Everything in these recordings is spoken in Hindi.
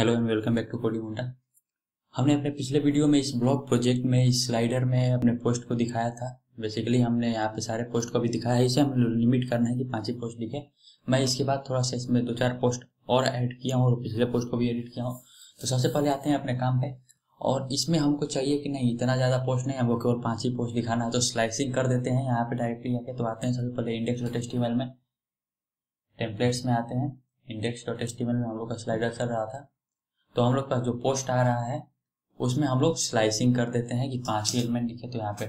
Hello and welcome back to coding Munda. हमने अपने पिछले वीडियो में इस ब्लॉग प्रोजेक्ट में इस स्लाइडर में अपने पोस्ट को दिखाया था। बेसिकली हमने यहाँ पे सारे पोस्ट को भी दिखाया है। इसे हम लिमिट करना है कि 5 ही पोस्ट दिखे। मैं इसके बाद थोड़ा सा इसमें 2-4 पोस्ट और ऐड किया हूँ और पिछले पोस्ट को भी एडिट किया हूँ। तो सबसे पहले आते हैं अपने काम पे। और इसमें हमको चाहिए कि नहीं इतना ज़्यादा पोस्ट नहीं, हमको केवल 5 ही पोस्ट दिखाना है। तो स्लाइसिंग कर देते हैं यहाँ पे डायरेक्टली आके। तो आते हैं सबसे पहले index.html में, टेम्पलेट्स में आते हैं। index.html में हम लोग का स्लाइडर चल रहा था। तो हम लोग का जो पोस्ट आ रहा है उसमें हम लोग स्लाइसिंग कर देते हैं कि 5 ही एलिमेंट दिखे। तो यहाँ पे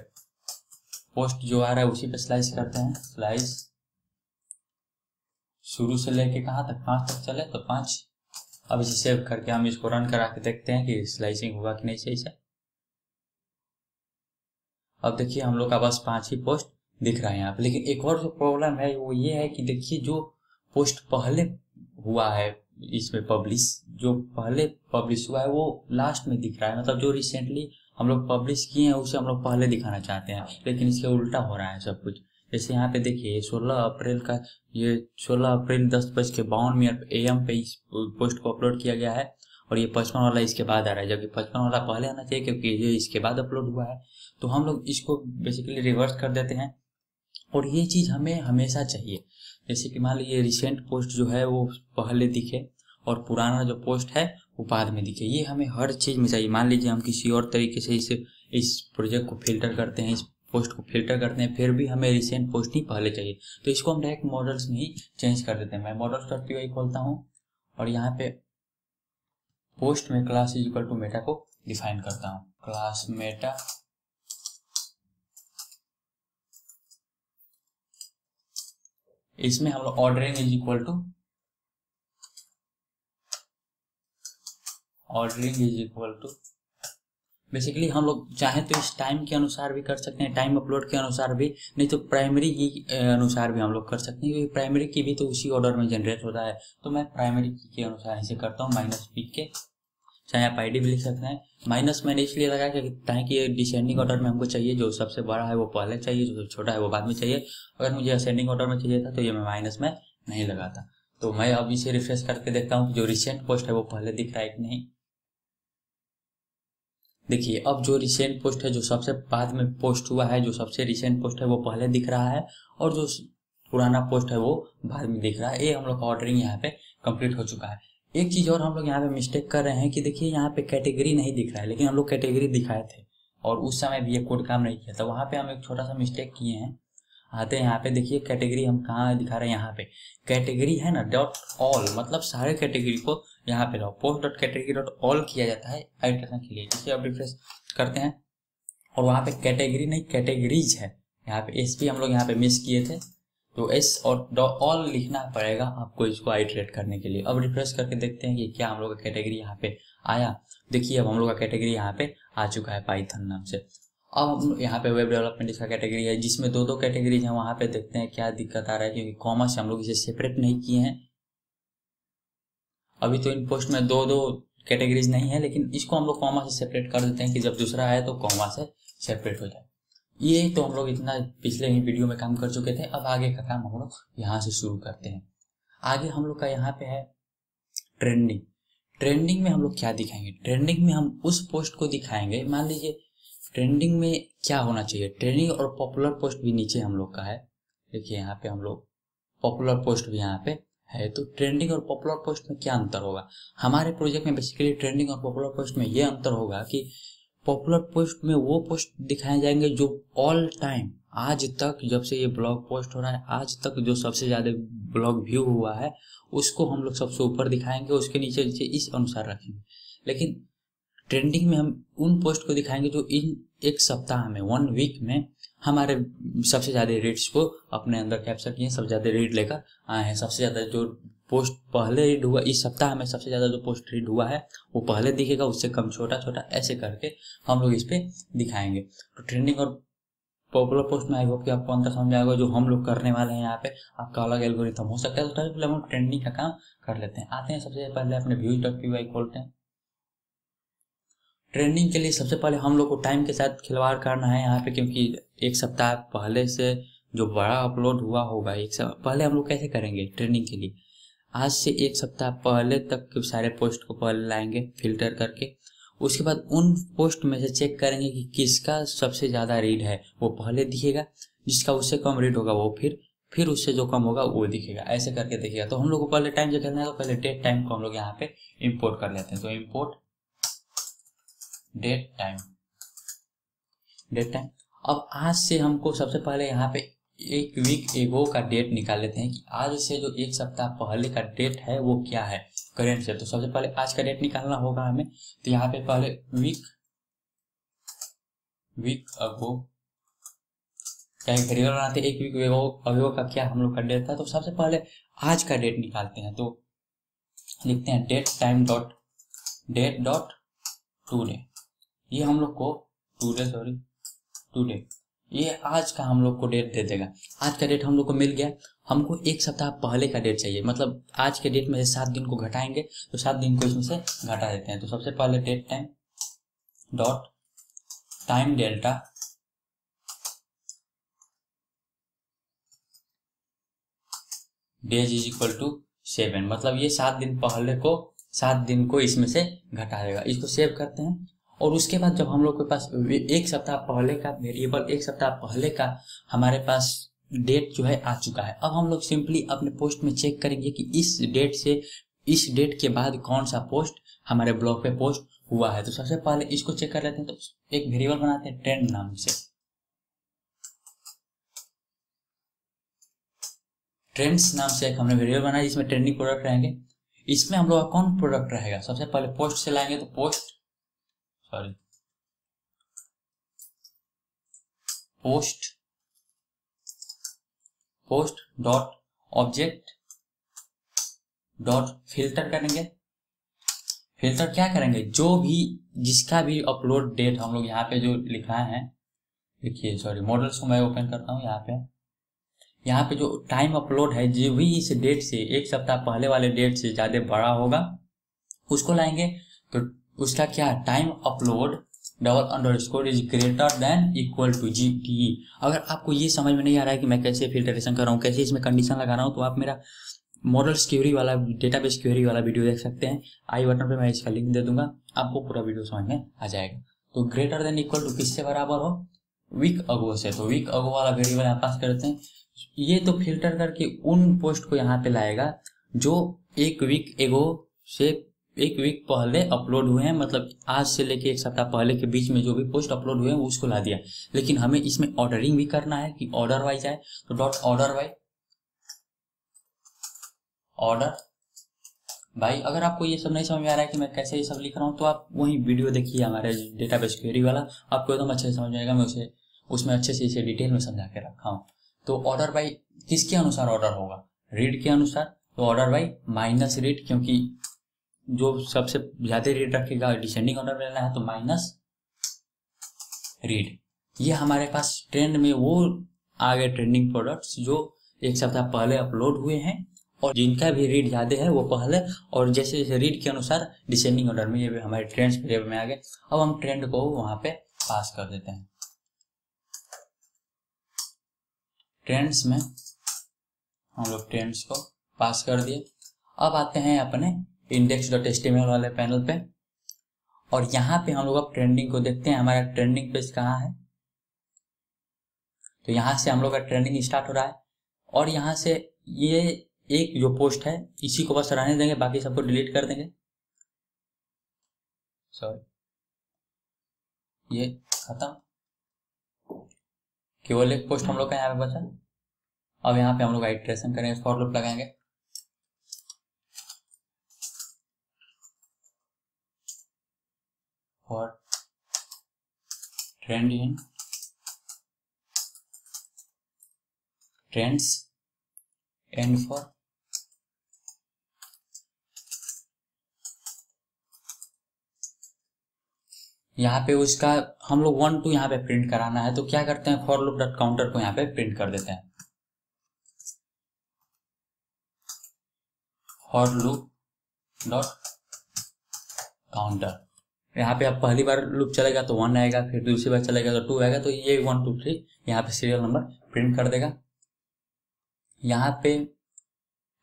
पोस्ट जो आ रहा है उसी पे स्लाइस करते हैं। स्लाइस शुरू से लेके कहाँ तक, 5 तक चले तो 5। अब इसे सेव करके हम इसको रन करा के देखते हैं कि स्लाइसिंग होगा कि नहीं सही से। अब देखिए हम लोग का बस 5 ही पोस्ट दिख रहा है यहाँ पे। लेकिन एक और जो प्रॉब्लम है वो ये है कि देखिए जो पोस्ट पहले हुआ है इसमें पब्लिश, जो पहले पब्लिश हुआ है वो लास्ट में दिख रहा है। मतलब जो रिसेंटली हम लोग पब्लिश किए हैं उसे हम लोग पहले दिखाना चाहते हैं, लेकिन इसके उल्टा हो रहा है सब कुछ। जैसे यहाँ पे देखिए 16 अप्रैल का, ये 16 अप्रैल 10:52 AM पे इस पोस्ट को अपलोड किया गया है और ये 55 वाला इसके बाद आ रहा है, जबकि 55 वाला पहले आना चाहिए क्योंकि ये इसके बाद अपलोड हुआ है। तो हम लोग इसको बेसिकली रिवर्स कर देते हैं और ये चीज़ हमें हमेशा चाहिए। जैसे कि मान लीजिए रिसेंट पोस्ट जो है वो पहले दिखे और पुराना जो पोस्ट है वो बाद में दिखे। ये हमें हर चीज़ में चाहिए। मान लीजिए हम किसी और तरीके से इस प्रोजेक्ट को फिल्टर करते हैं, इस पोस्ट को फिल्टर करते हैं, फिर भी हमें रिसेंट पोस्ट ही पहले चाहिए। तो इसको हम डायरेक्ट मॉडल्स में ही चेंज कर देते हैं। मैं models.py खोलता हूँ और यहाँ पे पोस्ट में class is equal to meta को डिफाइन करता हूँ। क्लास मेटा इसमें हम लोग ordering is equal to basically हम लोग चाहें तो इस टाइम के अनुसार भी कर सकते हैं, टाइम अपलोड के अनुसार भी, नहीं तो प्राइमरी की अनुसार भी हम लोग कर सकते हैं, क्योंकि प्राइमरी की भी तो उसी ऑर्डर में जनरेट होता है। तो मैं प्राइमरी की के अनुसार ऐसे करता हूँ, -p के, चाहे आप ID भी लिख सकते हैं। माइनस मैंने इसलिए लगाया ताकि ये डिसेंडिंग ऑर्डर में हमको चाहिए, जो सबसे बड़ा है वो पहले चाहिए, जो छोटा है वो बाद में चाहिए। अगर मुझे असेंडिंग ऑर्डर में चाहिए था तो ये मैं माइनस में नहीं लगाता। तो मैं अब इसे रिफ्रेश करके देखता हूँ कि जो रिसेंट पोस्ट है वो पहले दिख रहा है कि नहीं। देखिए अब जो रिसेंट पोस्ट है, जो सबसे बाद में पोस्ट हुआ है, जो सबसे रिसेंट पोस्ट है वो पहले दिख रहा है और जो पुराना पोस्ट है वो बाद में दिख रहा है। ये हम लोग का ऑर्डरिंग यहाँ पे कंप्लीट हो चुका है। एक चीज़ और हम लोग यहाँ पे मिस्टेक कर रहे हैं कि देखिए यहाँ पे कैटेगरी नहीं दिख रहा है, लेकिन हम लोग कैटेगरी दिखाए थे और उस समय भी ये कोड काम नहीं किया था। वहाँ पे हम एक छोटा सा मिस्टेक किए हैं। आते हैं यहाँ पे, देखिए कैटेगरी हम कहाँ दिखा रहे हैं, यहाँ पे कैटेगरी है ना .all, मतलब सारे कैटेगरी को यहाँ पे post.category.all किया जाता है हाइड करने के लिए। इसे अब रिफ्रेश करते हैं और वहाँ पे कैटेगरी नहीं कैटेगरीज है। यहाँ पे SP हम लोग यहाँ पे मिस किए थे, तो S और .all लिखना पड़ेगा आपको इसको आइटरेट करने के लिए। अब रिफ्रेश करके देखते हैं कि क्या हम लोग का कैटेगरी यहाँ पे आया। देखिए अब हम लोग का कैटेगरी यहाँ पे आ चुका है पाइथन नाम से। अब हम यहाँ पे वेब डेवलपमेंट इसका कैटेगरी है, जिसमें 2 कैटेगरीज हैं। वहाँ पे देखते हैं क्या दिक्कत आ रहा है, क्योंकि कॉमा से हम लोग इसे सेपरेट नहीं किए हैं। अभी तो इन पोस्ट में 2 कैटेगरीज नहीं है, लेकिन इसको हम लोग कॉमा से सेपरेट कर देते हैं कि जब दूसरा आए तो कॉमा से सेपरेट हो जाए। ये तो हम लोग इतना पिछले ही वीडियो में काम कर चुके थे। अब आगे का काम हम लोग यहाँ से शुरू करते हैं। आगे हम लोग का यहाँ पे है ट्रेंडिंग। ट्रेंडिंग में हम लोग क्या दिखाएंगे, ट्रेंडिंग में हम उस पोस्ट को दिखाएंगे। मान लीजिए ट्रेंडिंग में क्या होना चाहिए, ट्रेंडिंग और पॉपुलर पोस्ट भी नीचे हम लोग का है। देखिए यहाँ पे हम लोग पॉपुलर पोस्ट भी यहाँ पे है। तो ट्रेंडिंग और पॉपुलर पोस्ट में क्या अंतर होगा हमारे प्रोजेक्ट में। बेसिकली ट्रेंडिंग और पॉपुलर पोस्ट में ये अंतर होगा कि पॉपुलर पोस्ट में वो पोस्ट दिखाए जाएंगे जो ऑल टाइम आज तक, जब से ये ब्लॉग पोस्ट हो रहा है आज तक जो सबसे ज़्यादा ब्लॉग व्यू हुआ है उसको हम लोग सबसे ऊपर दिखाएंगे, उसके नीचे नीचे इस अनुसार रखेंगे। लेकिन ट्रेंडिंग में हम उन पोस्ट को दिखाएंगे जो इन एक सप्ताह में, 1 वीक में हमारे सबसे ज़्यादा रीड्स को अपने अंदर कैप्चर किए, सबसे ज़्यादा रीड लेकर आए हैं। सबसे ज़्यादा जो पोस्ट पहले रीड हुआ इस सप्ताह में, सबसे ज़्यादा जो पोस्ट रीड हुआ है वो पहले दिखेगा, उससे कम छोटा छोटा ऐसे करके हम लोग इस पर दिखाएंगे। तो ट्रेंडिंग और पॉपुलर पोस्ट में आई होप कि आपको अंतर समझ आएगा जो हम लोग करने वाले हैं। यहाँ पे आपका अलग एल्गोरिथम हो सकता है। तो पहले हम ट्रेंडिंग का काम कर लेते हैं। आते हैं सबसे पहले अपने views.py खोलते हैं। ट्रेंडिंग के लिए सबसे पहले हम लोग को टाइम के साथ खिलवाड़ करना है यहाँ पे, क्योंकि एक सप्ताह पहले से जो बड़ा अपलोड हुआ होगा एक सप्ताह पहले हम लोग कैसे करेंगे ट्रेंडिंग के लिए। आज से एक सप्ताह पहले तक के सारे पोस्ट को पहले लाएंगे फिल्टर करके। उसके बाद उन पोस्ट में से चेक करेंगे कि किसका सबसे ज़्यादा रीड है, वो पहले दिखेगा। जिसका उससे कम रीड होगा वो फिर उससे जो कम होगा वो दिखेगा। ऐसे करके दिखेगा। तो हम लोग को पहले टाइम जो करना है, तो पहले डेट टाइम को हम लोग यहाँ पे इंपोर्ट कर लेते हैं। तो इंपोर्ट डेट टाइम। अब आज से हमको सबसे पहले यहाँ पे एक वीक एगो का डेट निकाल लेते हैं कि आज से जो एक सप्ताह पहले का डेट है वो क्या है करेंट से। तो सबसे पहले आज का डेट निकालना होगा हमें। तो यहाँ पे पहले वीक अगो क्या वेरिएबल बनाते हैं। एक वीक अगो का क्या हम लोग का डेट था। तो सबसे पहले आज का डेट निकालते हैं। तो लिखते हैं date time dot date dot today. ये हम लोग को टूडे ये आज का हम लोग को डेट दे देगा। आज का डेट हम लोग को मिल गया। हमको एक सप्ताह पहले का डेट चाहिए, मतलब आज के डेट में से 7 दिन को घटाएंगे। तो 7 दिन को इसमें से घटा देते हैं। तो सबसे पहले date time dot time delta days is equal to 7, मतलब ये 7 दिन पहले को 7 दिन को इसमें से घटा देगा। इसको सेव करते हैं। और उसके बाद जब हम लोग के पास एक सप्ताह पहले का वेरिएबल, एक सप्ताह पहले का हमारे पास डेट जो है आ चुका है। अब हम लोग सिंपली अपने पोस्ट में चेक करेंगे कि इस डेट से इस डेट के बाद कौन सा पोस्ट हमारे ब्लॉग पे पोस्ट हुआ है। तो सबसे पहले इसको चेक कर लेते हैं। तो एक वेरिएबल बनाते हैं ट्रेंड नाम से। ट्रेंड्स नाम से एक हमने वेरिएबल बनाया जिसमें ट्रेंडिंग प्रोडक्ट रहेंगे। इसमें हम लोग का कौन प्रोडक्ट रहेगा, सबसे पहले पोस्ट से लाएंगे। तो post dot object dot filter करेंगे। फिल्टर क्या करेंगे, जो भी जिसका भी अपलोड डेट हम लोग यहाँ पे जो लिखाए हैं, देखिए मॉडल्स को मैं ओपन करता हूँ। यहाँ पे जो टाइम अपलोड है, जो भी इस डेट से एक सप्ताह पहले वाले डेट से ज्यादा बड़ा होगा उसको लाएंगे। तो उसका क्या, time upload double underscore is greater than equal to GTE। अगर आपको ये समझ में नहीं आ रहा है कि मैं कैसे फिल्टरेशन कर रहा हूँ, कैसे इसमें कंडीशन लगा रहा हूँ, तो आप मेरा मॉडल्स क्वेरी वाला, डेटाबेस क्वेरी वाला वीडियो देख सकते हैं। आई बटन पे मैं इसका लिंक दे दूंगा, आपको पूरा वीडियो समझ में आ जाएगा। तो ग्रेटर देन इक्वल टू किससे बराबर हो, वीक अगो से। तो वीक अगो वाला वेरिएबल यहाँ पास करते हैं। ये तो फिल्टर करके उन पोस्ट को यहाँ पे लाएगा जो एक वीक पहले अपलोड हुए हैं, मतलब आज से लेके एक सप्ताह पहले के बीच में जो भी पोस्ट अपलोड हुए हैं वो उसको ला दिया। लेकिन हमें इसमें ऑर्डरिंग भी करना है कि ऑर्डर वाइज आए। तो डॉट ऑर्डर बाई। अगर आपको ये सब नहीं समझ में आ रहा है कि मैं कैसे ये सब लिख रहा हूँ, तो आप वही वीडियो देखिए हमारे डेटाबेस क्वेरी वाला, आपको एकदम अच्छे से समझ में आएगा। मैं उसमें अच्छे से इसे डिटेल में समझा के रखा हूँ। तो ऑर्डर बाई किसके अनुसार ऑर्डर होगा, रीड के अनुसार। तो ऑर्डर बाई माइनस रीड, क्योंकि जो सबसे ज्यादा रीड रखेगा डिसेंडिंग ऑर्डर में लेना है, तो माइनस रीड। ये हमारे पास ट्रेंड में वो आ गए ट्रेंडिंग प्रोडक्ट्स जो एक सप्ताह पहले अपलोड हुए हैं और जिनका भी रीड ज्यादा है वो पहले, और जैसे जैसे रीड के अनुसार डिसेंडिंग ऑर्डर में ये भी हमारे ट्रेंड्स वेरिएबल में आ गए। अब हम ट्रेंड को वहां पे पास कर देते हैं। ट्रेंड्स में हम लोग ट्रेंड्स को पास कर दिए। अब आते हैं अपने index.html वाले पैनल पे, और यहाँ पे हम लोग अब ट्रेंडिंग को देखते हैं। हमारा ट्रेंडिंग पेज कहाँ है, तो यहाँ से हम लोग का ट्रेंडिंग स्टार्ट हो रहा है। और यहाँ से ये एक जो पोस्ट है इसी को बस रहने देंगे, बाकी सबको डिलीट कर देंगे। ये खत्म, केवल एक पोस्ट हम लोग का यहाँ पे बचा। अब यहाँ पे हम लोग आइटरेशन करेंगे, फॉर लूप लगाएंगे। और trend in trends and for यहाँ पे उसका हम लोग 1 2 यहाँ पे प्रिंट कराना है। तो क्या करते हैं, फॉर लूप डॉट काउंटर को यहाँ पे प्रिंट कर देते हैं। फॉर लूप डॉट काउंटर, यहाँ पे अब पहली बार लूप चलेगा तो 1 आएगा, फिर दूसरी बार चलेगा तो 2 आएगा। तो ये 1 2 3 यहाँ पे सीरियल नंबर प्रिंट कर देगा। यहाँ पे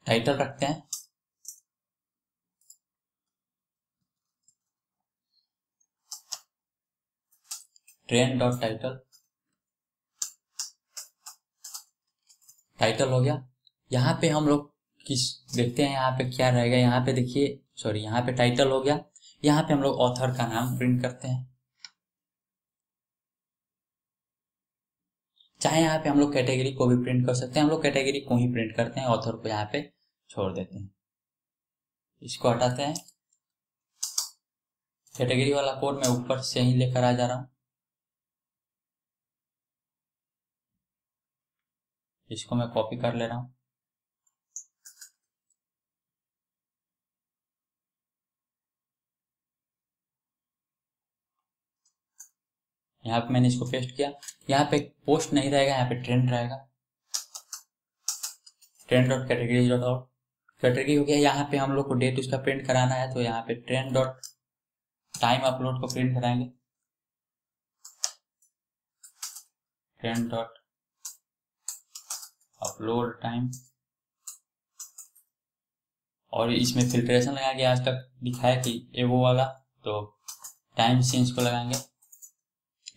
टाइटल रखते हैं ट्रेंड डॉट टाइटल, टाइटल हो गया। यहाँ पे हम लोग किस देखते हैं यहाँ पे क्या रहेगा, यहाँ पे देखिए सॉरी यहाँ पे टाइटल हो गया। यहाँ पे हम लोग ऑथर का नाम प्रिंट करते हैं, चाहे यहाँ पे हम लोग कैटेगरी को भी प्रिंट कर सकते हैं, हम लोग कैटेगरी को ही प्रिंट करते हैं, ऑथर को यहाँ पे छोड़ देते हैं। इसको हटाते हैं, कैटेगरी वाला कोड मैं ऊपर से ही लेकर आ जा रहा हूँ, इसको मैं कॉपी कर ले रहा हूँ। यहाँ पे मैंने इसको पेस्ट किया, यहाँ पे पोस्ट नहीं रहेगा, यहाँ पे ट्रेंड रहेगा, trend dot category dot out, category हो गया। यहाँ पे हम लोग को डेट उसका प्रिंट कराना है, तो यहाँ पे ट्रेंड डॉट टाइम अपलोड को प्रिंट कराएंगे, ट्रेंड डॉट अपलोड टाइम, और इसमें फिल्ट्रेशन लगाएंगे, आज तक दिखाया कि एगो वाला, तो टाइम सीन्स को लगाएंगे,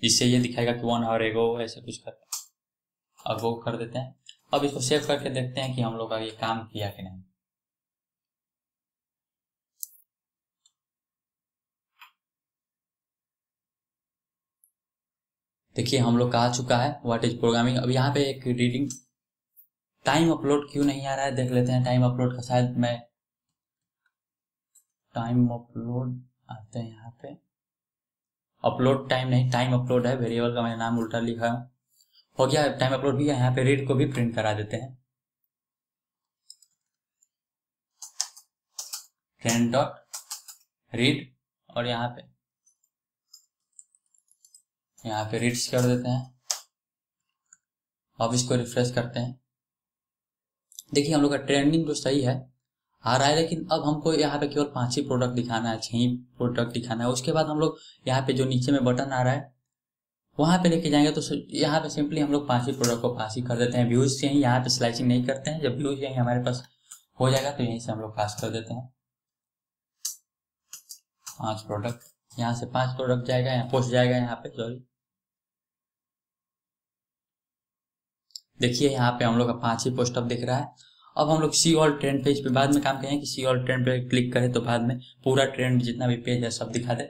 जिससे ये दिखाएगा कि 1 आवर एगो, ऐसे कुछ करते अगो कर देते हैं। अब इसको सेव करके देखते हैं कि हम लोग का ये काम किया कि नहीं। देखिए हम लोग का आ चुका है व्हाट इज प्रोग्रामिंग। अब यहाँ पे एक रीडिंग टाइम अपलोड क्यों नहीं आ रहा है देख लेते हैं। टाइम अपलोड का शायद मैं टाइम अपलोड आते हैं, यहाँ पे अपलोड टाइम नहीं, टाइम अपलोड है, वेरिएबल का मैंने नाम उल्टा लिखा हो गया। टाइम अपलोड भी है, यहाँ पे रीड को भी प्रिंट करा देते हैं, ट्रेंड डॉट रीड, और यहाँ पे रीड्स कर देते हैं। अब इसको रिफ्रेश करते हैं, देखिए हम लोग का ट्रेंडिंग तो सही है आ रहा है, लेकिन अब हमको यहाँ पे केवल 5 ही प्रोडक्ट दिखाना है, 6 ही प्रोडक्ट दिखाना है। उसके बाद हम लोग यहाँ पे जो नीचे में बटन आ रहा है वहां पे लेके जाएंगे, तो यहाँ पे सिंपली हम लोग 5 ही प्रोडक्ट को पास ही कर देते हैं। व्यूज से ही यहाँ पे स्लाइसिंग नहीं करते हैं, जब व्यूज यही हमारे पास हो जाएगा तो यहीं से हम लोग पास कर देते हैं 5 प्रोडक्ट। यहाँ से 5 प्रोडक्ट जाएगा, यहाँ पोस्ट जाएगा, यहाँ पे सॉरी देखिए यहाँ पे हम लोग का 5 ही पोस्ट अब दिख रहा है। अब हम लोग सी ऑल ट्रेंड पेज पे बाद में काम करें कि सी ऑल ट्रेंड पे क्लिक करें तो बाद में पूरा ट्रेंड जितना भी पेज है सब दिखा दे।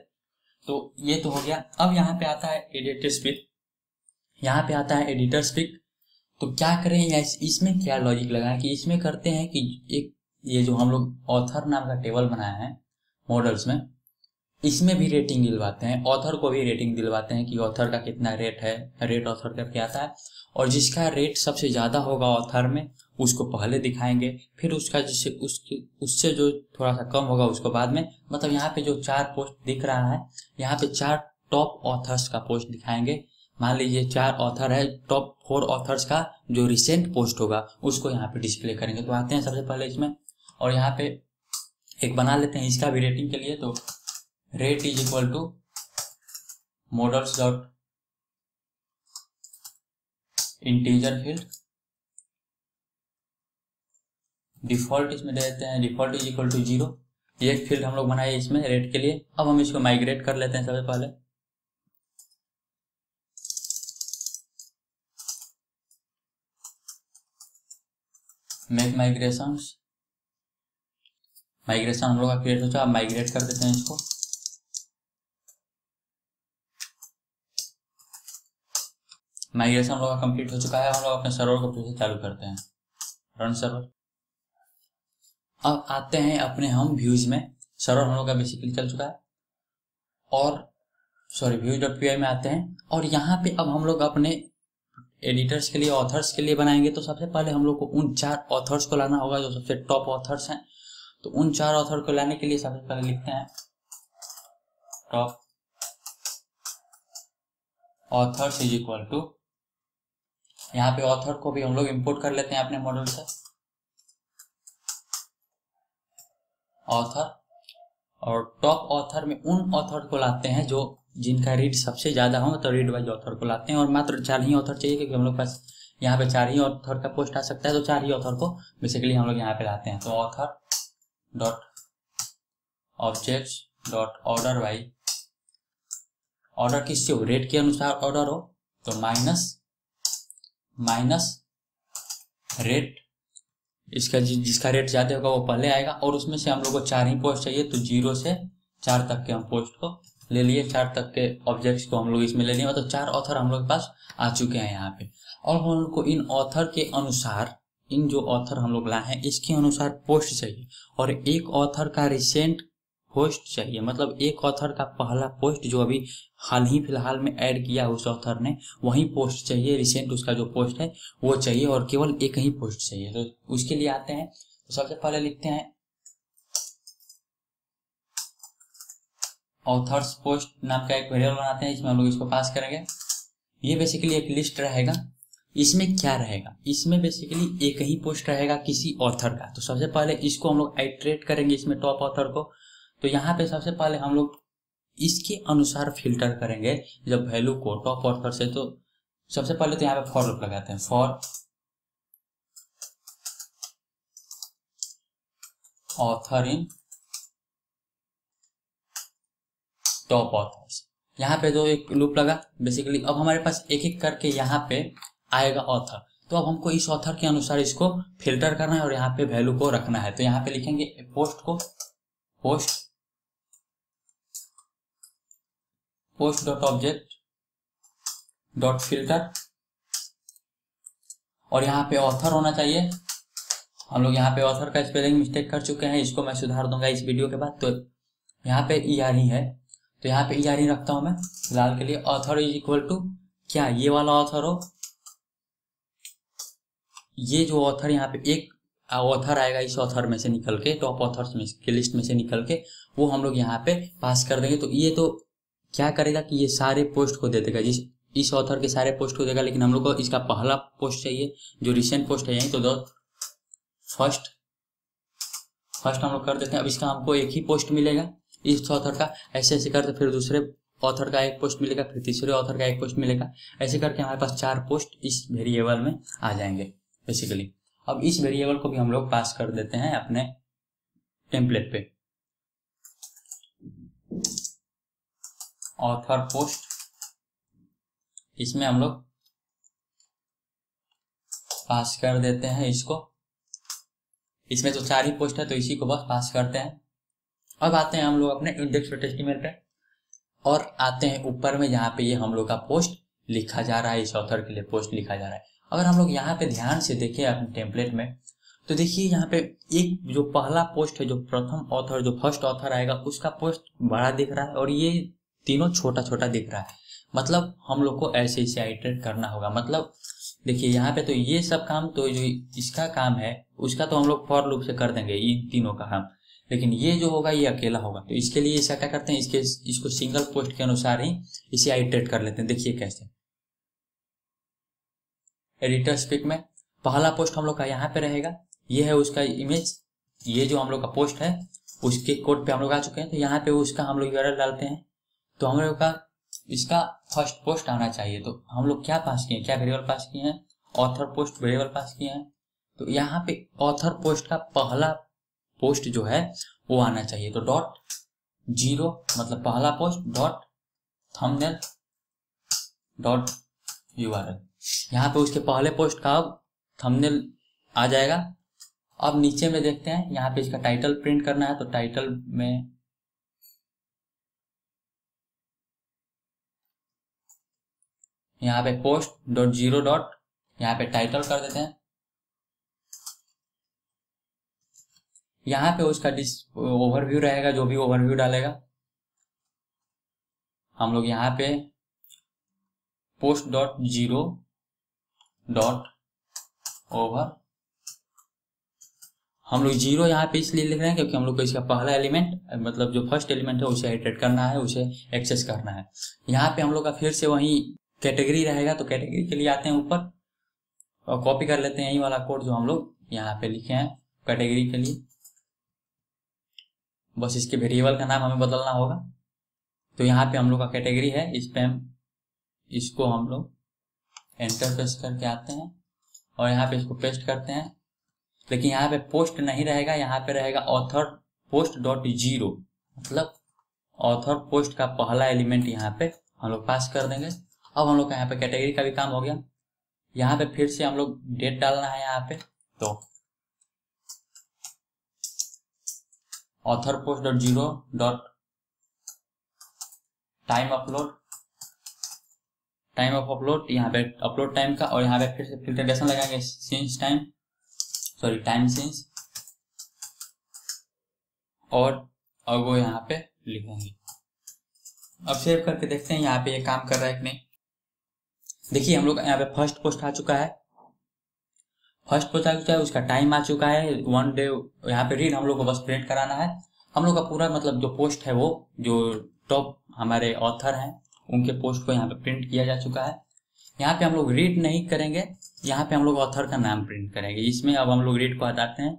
तो ये तो हो गया। अब यहाँ पे आता है एडिटर स्पिक, यहाँ पे आता है एडिटर स्पिक। तो क्या करें या इसमें क्या लॉजिक लगाएं कि इसमें करते हैं कि एक ये जो हम लोग ऑथर नाम का टेबल बनाया है मॉडल्स में, इसमें भी रेटिंग दिलवाते हैं, ऑथर को भी रेटिंग दिलवाते हैं कि ऑथर का कितना रेट है, रेट ऑथर करके आता है, और जिसका रेट सबसे ज़्यादा होगा ऑथर में उसको पहले दिखाएंगे, फिर उसका जिससे उससे जो थोड़ा सा कम होगा उसको बाद में। मतलब यहाँ पे जो 4 पोस्ट दिख रहा है, यहाँ पे 4 टॉप ऑथर्स का पोस्ट दिखाएंगे। मान लीजिए 4 ऑथर है, टॉप 4 ऑथर्स का जो रिसेंट पोस्ट होगा उसको यहाँ पे डिस्प्ले करेंगे। तो आते हैं सबसे पहले इसमें, और यहाँ पे एक बना लेते हैं इसका भी रेटिंग के लिए। तो rate is equal to models dot integer field, default इसमें दे देते हैं, डिफॉल्ट इज इक्वल टू 0। ये एक फील्ड हम लोग बनाए इसमें रेट के लिए। अब हम इसको माइग्रेट कर लेते हैं सबसे पहले। मेक माइग्रेशन हम लोग का क्रिएट हो चुका, अब माइग्रेट कर देते हैं इसको। माइग्रेशन हम लोग का कंप्लीट हो चुका है। हम लोग अपने सर्वर को फिर से चालू करते हैं, रन सर्वर। अब आते हैं अपने हम व्यूज में, सर्वर हम लोग का बेसिकली चल चुका है, और सॉरी views.py में आते हैं। और यहाँ पे अब हम लोग अपने एडिटर्स के लिए, ऑथर्स के लिए बनाएंगे। तो सबसे पहले हम लोग को उन 4 ऑथर्स को लाना होगा जो सबसे टॉप ऑथर्स हैं। तो उन 4 ऑथर को लाने के लिए सबसे पहले लिखते हैं top authors is equal to, यहाँ पे ऑथर को भी हम लोग इंपोर्ट कर लेते हैं अपने मॉडल से, ऑथर, और टॉप ऑथर में उन ऑथर को लाते हैं जो जिनका रीड सबसे ज्यादा हो, तो रीड वाइज ऑथर को लाते हैं। और मात्र 4 ही ऑथर चाहिए क्योंकि हम लोग पास यहाँ पे 4 ही ऑथर का पोस्ट आ सकता है, तो 4 ही ऑथर को बेसिकली हम लोग यहाँ पे लाते हैं। तो author dot objects dot order by order किससे हो, रेट के अनुसार ऑर्डर हो, तो माइनस रेट, इसका जिसका रेट ज्यादा होगा वो पहले आएगा। और उसमें से हम लोग को 4 ही पोस्ट चाहिए, तो 0 से 4 तक के हम पोस्ट को ले लिए, 4 तक के ऑब्जेक्ट्स को हम लोग इसमें ले लिए, मतलब 4 ऑथर हम लोग के पास आ चुके हैं यहाँ पे। और हम लोग को इन ऑथर के अनुसार, इन जो ऑथर हम लोग लाए हैं इसके अनुसार पोस्ट चाहिए, और एक ऑथर का रिसेंट पोस्ट चाहिए, मतलब एक ऑथर का पहला पोस्ट जो अभी हाल ही फिलहाल में ऐड किया उस ऑथर ने, वही पोस्ट चाहिए, रिसेंट उसका जो पोस्ट है वो चाहिए, और केवल एक ही पोस्ट चाहिए। तो उसके लिए आते हैं, तो सबसे पहले लिखते हैं ऑथर्स पोस्ट नाम का एक वेरिएबल बनाते हैं, इसमें हम लोग इसको पास करेंगे। ये बेसिकली एक लिस्ट रहेगा। इसमें क्या रहेगा, इसमें बेसिकली एक ही पोस्ट रहेगा किसी ऑथर का। तो सबसे पहले इसको हम लोग आइटरेट करेंगे इसमें टॉप ऑथर को। तो यहाँ पे सबसे पहले हम लोग इसके अनुसार फिल्टर करेंगे जब वैल्यू को टॉप ऑथर से। तो सबसे पहले तो यहाँ पे फॉर लूप लगाते हैं, for author in top authors. यहाँ पे जो एक लूप लगा बेसिकली, अब हमारे पास एक एक करके यहाँ पे आएगा ऑथर। तो अब हमको इस ऑथर के अनुसार इसको फिल्टर करना है और यहाँ पे वैल्यू को रखना है। तो यहाँ पे लिखेंगे पोस्ट को post dot object dot filter, और यहाँ पे ऑथर होना चाहिए। हम लोग यहाँ पे ऑथर का स्पेलिंग मिस्टेक कर चुके हैं, इसको मैं सुधार दूंगा इस वीडियो के बाद। तो यहाँ पे ERE है, तो यहाँ पे ERE रखता हूं मैं फिलहाल के लिए। ऑथर इज इक्वल टू क्या, ये वाला ऑथर हो, ये जो ऑथर यहाँ पे एक ऑथर आएगा इस ऑथर में से निकल के, टॉप ऑथर्स में के लिस्ट में से निकल के, वो हम लोग यहाँ पे पास कर देंगे। तो ये तो क्या करेगा कि ये सारे पोस्ट को दे देगा, इस ऑथर के सारे पोस्ट को देगा, लेकिन हम लोग को इसका पहला पोस्ट चाहिए जो रिसेंट पोस्ट है यही। तो दो फर्स्ट हम लोग कर देते हैं। अब इसका हमको एक ही पोस्ट मिलेगा इस ऑथर का, ऐसे ऐसे करते फिर दूसरे ऑथर का एक पोस्ट मिलेगा, फिर तीसरे ऑथर का एक पोस्ट मिलेगा, ऐसे करके हमारे पास 4 पोस्ट इस वेरिएबल में आ जाएंगे बेसिकली। अब इस वेरिएबल को भी हम लोग पास कर देते हैं अपने टेम्पलेट पे, ऑथर पोस्ट। इसमें हम लोग पास कर देते हैं इसको, इसमें तो 4 ही पोस्ट है तो इसी को बस पास करते हैं। अब आते हैं हम लोग अपने index.html पे, और आते हैं ऊपर में जहाँ पे ये हम लोग का पोस्ट लिखा जा रहा है, इस ऑथर के लिए पोस्ट लिखा जा रहा है। अगर हम लोग यहाँ पे ध्यान से देखें अपने टेम्पलेट में, तो देखिए यहाँ पे एक जो पहला पोस्ट है, जो प्रथम ऑथर, जो फर्स्ट ऑथर आएगा उसका पोस्ट बड़ा दिख रहा है, और ये तीनों छोटा छोटा दिख रहा है। मतलब हम लोग को ऐसे इसे आइटरेट करना होगा। मतलब देखिए यहाँ पे तो ये सब काम तो जो इसका काम है उसका तो हम लोग फॉर लूप से कर देंगे इन तीनों का काम, लेकिन ये जो होगा ये अकेला होगा। तो इसके लिए इसका क्या करते हैं, इसको सिंगल पोस्ट के अनुसार ही इसे आइटरेट कर लेते हैं। देखिए कैसे, एडिटर स्पीक में पहला पोस्ट हम लोग का यहाँ पे रहेगा, ये है उसका इमेज, ये जो हम लोग का पोस्ट है उसके कोड पे हम लोग आ चुके हैं। तो यहाँ पे उसका हम लोग URL डालते हैं, तो हम लोग का इसका फर्स्ट पोस्ट आना चाहिए। तो हम लोग क्या पास किए, क्या वेरिएबल पास किए हैं, ऑथर पोस्ट वेरिएबल पास किए हैं। तो यहाँ पे ऑथर पोस्ट का पहला पोस्ट जो है वो आना चाहिए। तो .0 मतलब पहला post dot thumbnail dot URL, यहाँ पे उसके पहले पोस्ट का अब थंबनेल आ जाएगा। अब नीचे में देखते हैं, यहाँ पे इसका टाइटल प्रिंट करना है, तो टाइटल में यहाँ पे post.0 डॉट यहाँ पे टाइटल कर देते हैं। यहाँ पे उसका ओवरव्यू रहेगा, जो भी ओवरव्यू डालेगा हम लोग यहाँ पे post.0 डॉट ओवर, हम लोग 0 यहाँ पे इसलिए लिख रहे हैं क्योंकि हम लोग को इसका पहला एलिमेंट मतलब जो फर्स्ट एलिमेंट है उसे आइटरेट करना है, उसे एक्सेस करना है। यहाँ पे हम लोग का फिर से वही कैटेगरी रहेगा। तो कैटेगरी के लिए आते हैं ऊपर और कॉपी कर लेते हैं यही वाला कोड जो हम लोग यहाँ पे लिखे हैं कैटेगरी के लिए, बस इसके वेरिएबल का नाम हमें बदलना होगा। तो यहाँ पे हम लोग का कैटेगरी है, इस पे इसको हम लोग एंटर प्रेस करके आते हैं और यहाँ पे इसको पेस्ट करते हैं। लेकिन यहाँ पे पोस्ट नहीं रहेगा, यहाँ पे रहेगा ऑथर पोस्ट .0 मतलब ऑथर पोस्ट का पहला एलिमेंट यहाँ पे हम लोग पास कर देंगे। अब हम लोग का यहाँ पे कैटेगरी का भी काम हो गया। यहाँ पे फिर से हम लोग डेट डालना है यहाँ पे, तो author post dot zero dot time of upload, यहाँ पे अपलोड टाइम का, और यहाँ पे फिर से फिल्ट्रेशन लगाएंगे सिंस टाइम सिंस, और वो यहाँ पे लिखेंगे। अब सेव करके देखते हैं यहाँ पे ये काम कर रहा है कि नहीं। देखिए हम लोग यहाँ पे फर्स्ट पोस्ट आ चुका है, उसका टाइम आ चुका है 1 डे। यहाँ पे रीड हम लोग को बस प्रिंट कराना है। हम लोग का पूरा मतलब जो पोस्ट है वो जो टॉप हमारे ऑथर हैं उनके पोस्ट को यहाँ पे प्रिंट किया जा चुका है। यहाँ पे हम लोग रीड नहीं करेंगे, यहाँ पे हम लोग ऑथर का नाम प्रिंट करेंगे। इसमें अब हम लोग रीड को हटाते हैं,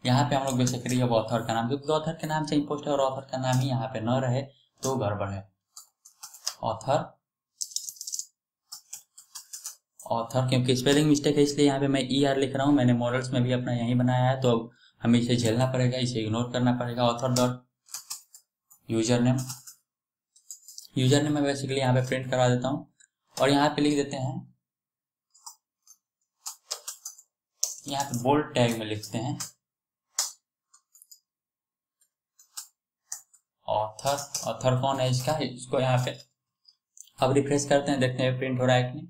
यहाँ पे हम लोग बेसिकली अब ऑथर का नाम, क्योंकि ऑथर के नाम से ही पोस्ट है और ऑथर का नाम ही यहाँ पे न रहे तो गड़बड़ है। ऑथर क्योंकि स्पेलिंग मिस्टेक है इसलिए यहाँ पे मैं ER लिख रहा हूँ। मैंने मॉडल्स में भी अपना यही बनाया है, तो अब हमें इसे झेलना पड़ेगा, इसे इग्नोर करना पड़ेगा। ऑथर डॉट यूजर नेम मैं बेसिकली यहाँ पे प्रिंट करवा देता हूँ, और यहाँ पे लिख देते हैं, यहाँ पे बोल्ड टैग में लिखते हैं ऑथर कौन है इसको यहाँ पे अब रिफ्रेश करते हैं, देखते हैं प्रिंट हो रहा है कि नहीं।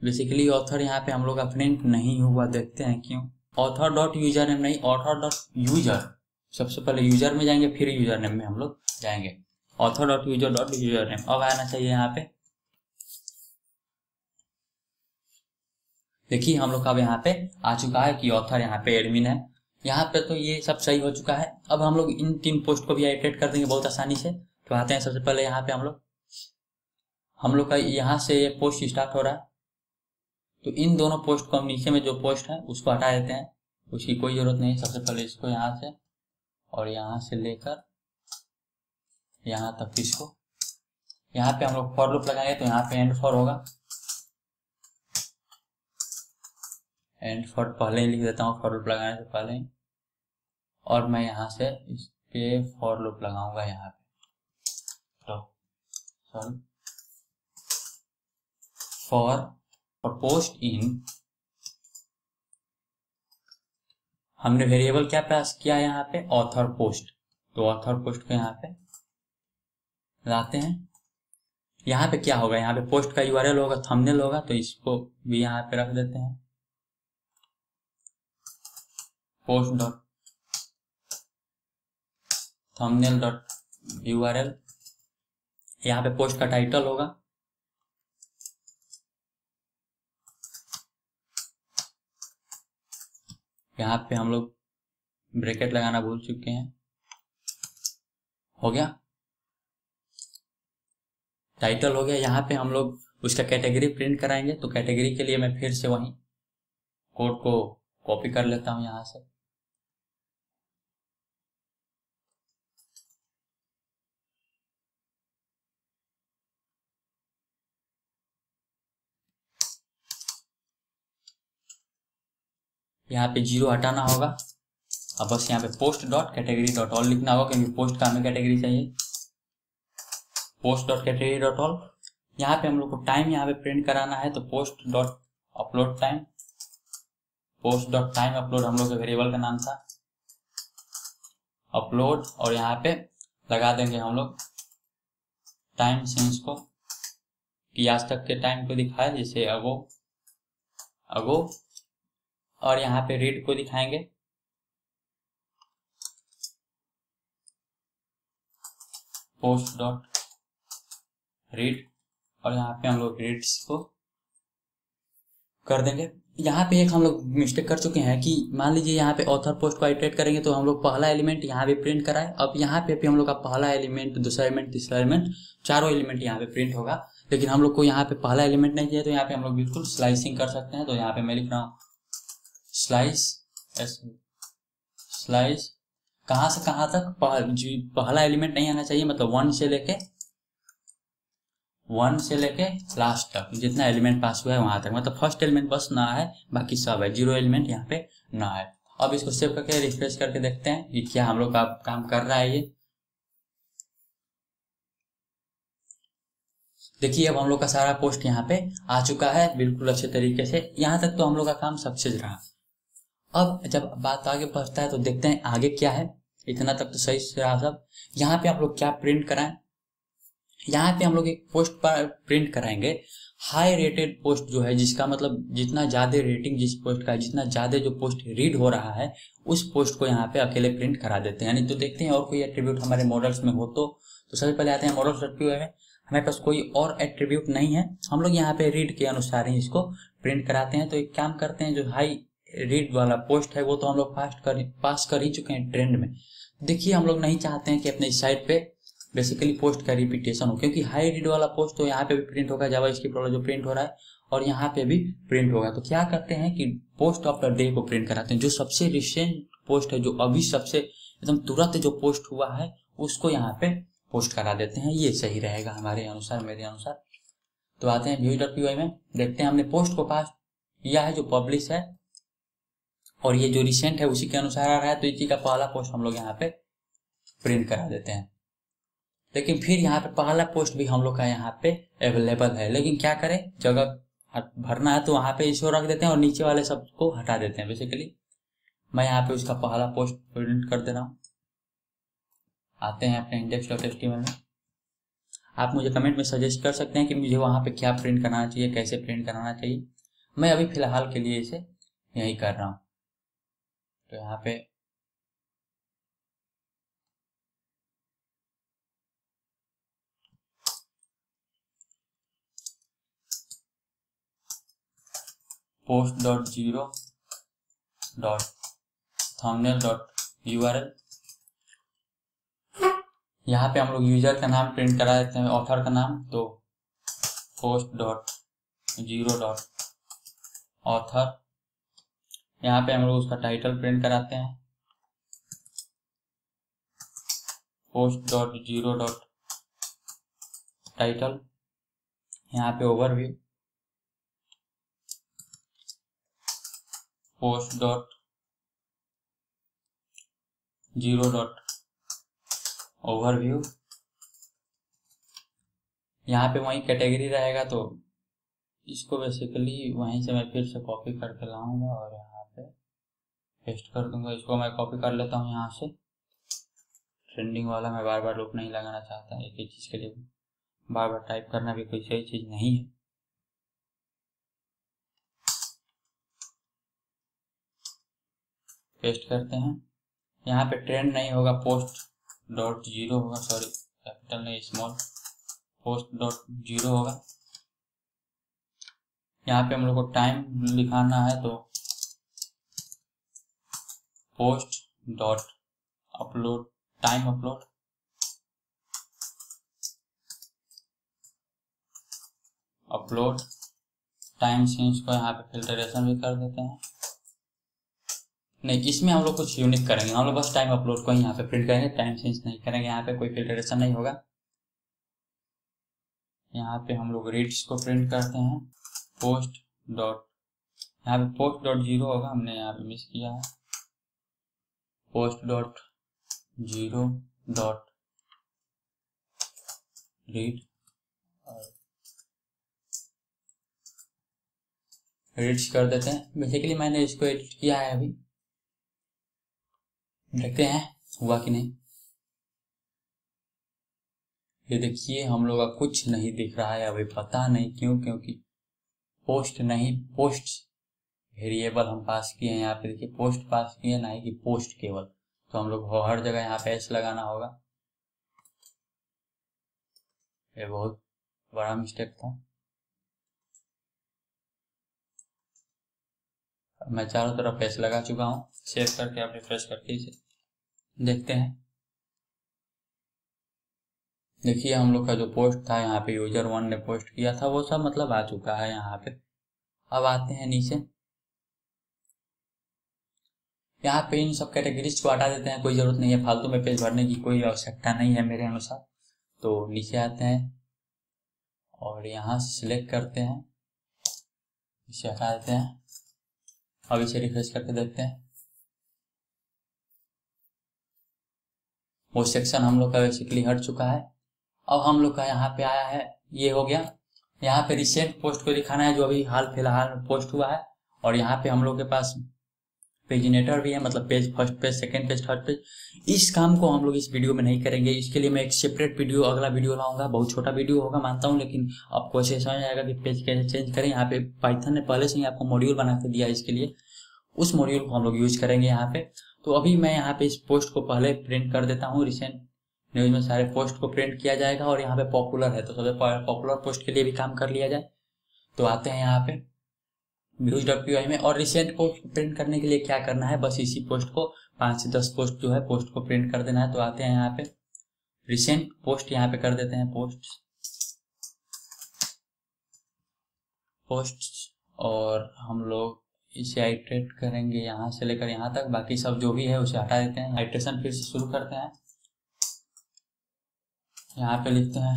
बेसिकली ऑथर यहाँ पे हम लोग का प्रिंट नहीं हुआ, देखते हैं क्यों। ऑथर डॉट यूजर नेम नहीं, ऑथर डॉट यूजर, सबसे पहले यूजर में जाएंगे फिर यूजर नेम में हम लोग जाएंगे। ऑथर डॉट यूजर नेम अब आना चाहिए यहाँ पे। देखिए हम लोग का अब यहाँ पे आ चुका है कि ऑथर यहाँ पे एडमिन है। यहाँ पे तो ये सब सही हो चुका है। अब हम लोग इन 3 पोस्ट को भी एडिट कर देंगे बहुत आसानी से। तो आते हैं सबसे पहले यहाँ पे हम लोग का यहाँ से ये पोस्ट स्टार्ट हो रहा है, तो इन दोनों पोस्ट को हम नीचे में जो पोस्ट है उसको हटा देते हैं, उसकी कोई जरूरत नहीं। सबसे पहले इसको यहाँ से और यहाँ से लेकर यहाँ तक इसको, यहाँ पे हम लोग फॉर लूप लगाएंगे, तो यहाँ पे एंड फॉर होगा। एंड फॉर पहले ही लिख देता हूँ फॉर लूप लगाने से पहले ही, और मैं यहाँ से इस पे फॉर लूप लगाऊंगा यहाँ पे। तो फॉर पोस्ट इन, हमने वेरिएबल क्या पास किया यहाँ पे, ऑथर पोस्ट। तो ऑथर पोस्ट को यहाँ पे लाते हैं। यहाँ पे क्या होगा, यहाँ पे पोस्ट का URL होगा, थंबनेल होगा, तो इसको भी यहाँ पे रख देते हैं post dot thumbnail dot URL। यहाँ पे पोस्ट का टाइटल होगा, यहाँ पे हम लोग ब्रैकेट लगाना भूल चुके हैं, हो गया टाइटल हो गया। यहाँ पे हम लोग उसका कैटेगरी प्रिंट कराएंगे, तो कैटेगरी के लिए मैं फिर से वही कोड को कॉपी कर लेता हूँ यहाँ से। यहाँ पे 0 हटाना होगा। अब बस यहाँ पे post dot category dot all लिखना होगा, क्योंकि पोस्ट का हमें कैटेगरी चाहिए। Post dot category dot all, यहाँ पे हम लोग को टाइम यहाँ पे प्रिंट कराना है, तो post dot upload time, post dot time upload हम लोग के वेरिएबल का नाम था अपलोड, और यहाँ पे लगा देंगे हम लोग टाइम सिंस को, कि आज तक के टाइम को दिखाए, जैसे अगो, और यहाँ पे रीड को दिखाएंगे पोस्ट डॉट रीड, और यहाँ पे हम लोग रीड्स को कर देंगे। यहाँ पे एक हम लोग मिस्टेक कर चुके हैं कि मान लीजिए यहाँ पे ऑथर पोस्ट को आइटरेट करेंगे, तो हम लोग पहला एलिमेंट यहाँ पे प्रिंट कराए। अब यहाँ पे भी हम लोग का पहला एलिमेंट, दूसरा एलिमेंट, तीसरा एलिमेंट, चारों एलिमेंट यहाँ पे प्रिंट होगा, लेकिन हम लोग को यहाँ पे पहला एलिमेंट नहीं चाहिए, तो यहाँ पे हम लोग बिल्कुल स्लाइसिंग कर सकते हैं। तो यहाँ पे मैं लिख रहा हूँ स्लाइस कहाँ से कहाँ तक, पहला एलिमेंट नहीं आना चाहिए, मतलब 1 से लेके लास्ट तक जितना एलिमेंट पास हुआ है वहां तक, मतलब फर्स्ट एलिमेंट बस ना है, बाकी सब है, 0 एलिमेंट यहाँ पे ना है। अब इसको सेव करके रिफ्रेश करके देखते हैं कि क्या हम लोग का काम कर रहा है ये। देखिए अब हम लोग का सारा पोस्ट यहाँ पे आ चुका है बिल्कुल अच्छे तरीके से। यहाँ तक तो हम लोग का काम सक्सेस रहा। अब जब बात आगे बढ़ता है तो देखते हैं आगे क्या है। इतना तक तो सही से रहा सब। यहाँ पे हम लोग क्या प्रिंट कराएं, यहाँ पे हम लोग एक पोस्ट पर प्रिंट कराएंगे हाई रेटेड पोस्ट जो है, जिसका मतलब जितना ज्यादा रेटिंग जिस पोस्ट का है, जितना ज्यादा जो पोस्ट रीड हो रहा है उस पोस्ट को यहाँ पे अकेले प्रिंट करा देते हैं। यानी तो देखते हैं और कोई एट्रीब्यूट हमारे मॉडल्स में हो तो सबसे पहले आते हैं मॉडल्स में। हमारे पास कोई और एट्रीब्यूट नहीं है, हम लोग यहाँ पे रीड के अनुसार ही इसको प्रिंट कराते हैं। तो एक काम करते हैं, जो हाई रीड वाला पोस्ट है वो तो हम लोग पास कर ही चुके हैं ट्रेंड में। देखिए हम लोग नहीं चाहते हैं कि अपने साइट पे बेसिकली पोस्ट का रिपीटेशन हो, क्योंकि हाई रीड वाला पोस्ट तो यहाँ पे भी प्रिंट होगा, जावास्क्रिप्ट वाला जो प्रिंट हो रहा है और यहाँ पे भी प्रिंट होगा। तो क्या करते हैं कि पोस्ट ऑफ द डे को प्रिंट कराते हैं, जो सबसे रिसेंट पोस्ट है, जो अभी सबसे एकदम तुरंत जो पोस्ट हुआ है उसको यहाँ पे पोस्ट करा देते हैं। ये सही रहेगा हमारे अनुसार, मेरे अनुसार। तो आते हैं view.py में, देखते हैं हमने पोस्ट को पास किया है जो पब्लिश है और ये जो रिसेंट है उसी के अनुसार आ रहा है। तो इसी का पहला पोस्ट हम लोग यहाँ पे प्रिंट करा देते हैं। लेकिन फिर यहाँ पे पहला पोस्ट भी हम लोग का यहाँ पे अवेलेबल है, लेकिन क्या करें, जगह भरना है तो वहां पे इसको रख देते हैं और नीचे वाले सब को हटा देते हैं। बेसिकली मैं यहाँ पे उसका पहला पोस्ट प्रिंट कर दे रहा हूँ। आते हैं अपने index.html में। आप मुझे कमेंट में सजेस्ट कर सकते हैं कि मुझे वहां पे क्या प्रिंट कराना चाहिए, कैसे प्रिंट कराना चाहिए। मैं अभी फिलहाल के लिए इसे यही कर रहा हूँ। तो यहाँ पे post.0.thumbnail.url, यहाँ पे हम लोग यूजर का नाम प्रिंट करा देते हैं, ऑथर का नाम। तो post.0.author, यहाँ पे हम लोग उसका टाइटल प्रिंट कराते हैं। post.0.title, यहाँ पे ओवरव्यू। post.0.overview, यहाँ पे वही कैटेगरी रहेगा। तो इसको बेसिकली वहीं से मैं फिर से कॉपी करके लाऊंगा और यहाँ पे पेस्ट कर दूंगा। इसको मैं कॉपी कर लेता हूँ यहाँ से। ट्रेंडिंग वाला मैं बार बार लूप नहीं लगाना चाहता, एक ही चीज के लिए बार बार टाइप करना भी कोई सही चीज नहीं है। पेस्ट करते हैं। यहाँ पे ट्रेंड नहीं होगा, post.0 होगा, सॉरी कैपिटल नहीं स्मॉल, post.0 होगा। यहाँ पे हम लोग को टाइम लिखाना है तो post.upload time upload, upload time scenes को यहाँ पे फिल्टरेशन भी कर देते हैं। नहीं, इसमें हम लोग कुछ यूनिक करेंगे, हम लोग बस टाइम अपलोड को ही यहाँ पे प्रिंट करेंगे, टाइम सीन्स नहीं करेंगे। यहाँ पे कोई फिल्टरेशन नहीं होगा। यहाँ पे हम लोग रीड्स को प्रिंट करते हैं। पोस्ट डॉट, यहाँ पे post.0 होगा, हमने यहाँ पे मिस किया है। post.0.read रीड्स कर देते हैं। बेसिकली मैंने इसको एडिट किया है अभी, देखते हैं हुआ कि नहीं। ये देखिए हम लोग का कुछ नहीं दिख रहा है अभी, पता नहीं क्यों, क्योंकि पोस्ट नहीं, पोस्ट वेरिएबल हम पास किए हैं। यहाँ पे देखिए पोस्ट पास किए, ना ही कि पोस्ट केवल। तो हम लोग हर जगह यहाँ पे एस लगाना होगा। ये बहुत बड़ा मिस्टेक था। मैं चारों तरफ एस लगा चुका हूँ। सेव करके आप रिफ्रेश करके इसे देखते हैं। देखिए हम लोग का जो पोस्ट था यहाँ पे यूजर 1 ने पोस्ट किया था वो सब मतलब आ चुका है यहाँ पे। अब आते हैं नीचे, यहाँ पे इन सब कैटेगरीज को हटा देते हैं, कोई जरूरत नहीं है, फालतू में पेज भरने की कोई आवश्यकता नहीं है मेरे अनुसार। तो नीचे आते हैं और यहाँ से सिलेक्ट करते हैं, इसे हटा देते हैं। अब इसे रिफ्रेश करके देखते हैं। वो सेक्शन हम लोग का बेसिकली हट चुका है। अब हम लोग का यहाँ पे आया है ये हो गया। यहाँ पे रिसेंट पोस्ट को दिखाना है जो अभी हाल फिलहाल में पोस्ट हुआ है, और यहाँ पे हम लोग के पास पेजिनेटर भी है, मतलब page, first page, second page, third page. इस काम को हम लोग इस वीडियो में नहीं करेंगे, इसके लिए मैं एक सेपरेट वीडियो, अगला वीडियो लाऊंगा। बहुत छोटा वीडियो होगा मानता हूँ, लेकिन आपको ऐसे समझ आएगा कि पेज कैसे चेंज करें। यहाँ पे पाइथन ने पहले से ही आपको मॉड्यूल बना के दिया है इसके लिए, उस मॉड्यूल को हम लोग यूज करेंगे यहाँ पे। तो अभी मैं यहाँ पे इस पोस्ट को पहले प्रिंट कर देता हूँ। रिसेंट न्यूज में सारे पोस्ट को प्रिंट किया जाएगा, और यहाँ पे पॉपुलर है तो सबसे पॉपुलर पोस्ट के लिए भी काम कर लिया जाए। तो आते हैं यहाँ पे views.py में, और रिसेंट पोस्ट प्रिंट करने के लिए क्या करना है, बस इसी पोस्ट को 5 से 10 पोस्ट जो है पोस्ट को प्रिंट कर देना है। तो आते हैं यहाँ पे रिसेंट पोस्ट, यहाँ पे कर देते हैं पोस्ट, और हम लोग इसे आइट्रेट करेंगे यहाँ से लेकर यहाँ तक, बाकी सब जो भी है उसे हटा देते हैं। आइट्रेशन फिर से शुरू करते हैं। यहाँ पे लिखते हैं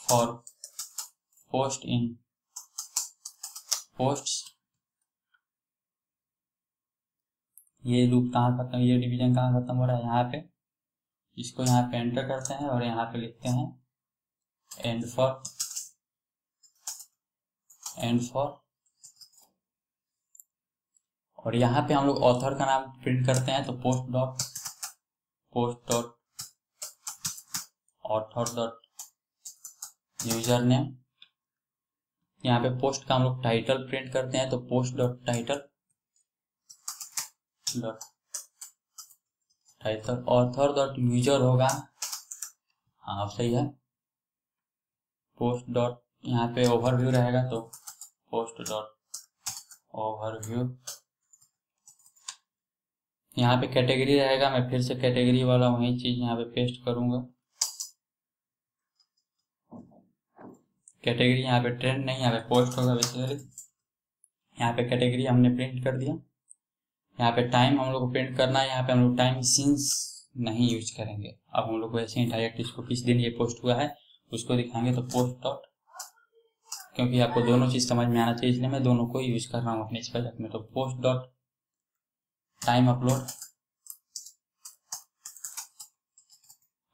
फॉर पोस्ट इन पोस्ट्स। ये लूप कहाँ खत्म, ये डिवीजन कहाँ खत्म हो रहा है, यहाँ पे इसको यहाँ पे एंटर करते हैं, और यहाँ पे लिखते हैं एंड फॉर, और यहाँ पे हम लोग ऑथर का नाम प्रिंट करते हैं। तो post dot author dot user name. यहाँ पे पोस्ट का हम लोग टाइटल प्रिंट करते हैं। तो post dot title author dot user होगा, हाँ सही है। पोस्ट डॉट यहाँ पे ओवरव्यू रहेगा, तो पोस्ट डॉट ओवरव्यू। यहाँ पे कैटेगरी रहेगा, मैं फिर से कैटेगरी वाला वही चीज यहाँ पे पेस्ट करूंगा। कैटेगरी यहाँ पे ट्रेंड नहीं, यहाँ पे पोस्ट होगा बेसिकली। यहाँ पे कैटेगरी हमने प्रिंट कर दिया। यहाँ पे टाइम हम लोग को प्रिंट करना है। यहाँ पे हम लोग टाइम सिंस नहीं यूज करेंगे, अब हम लोग वैसे ही डायरेक्ट इसको किस दिन ये पोस्ट हुआ है उसको दिखाएंगे। तो पोस्ट डॉट, क्योंकि आपको दोनों चीज समझ में आना चाहिए इसलिए मैं दोनों को यूज कर रहा हूँ अपने इस प्रोजेक्ट में। तो पोस्ट डॉट टाइम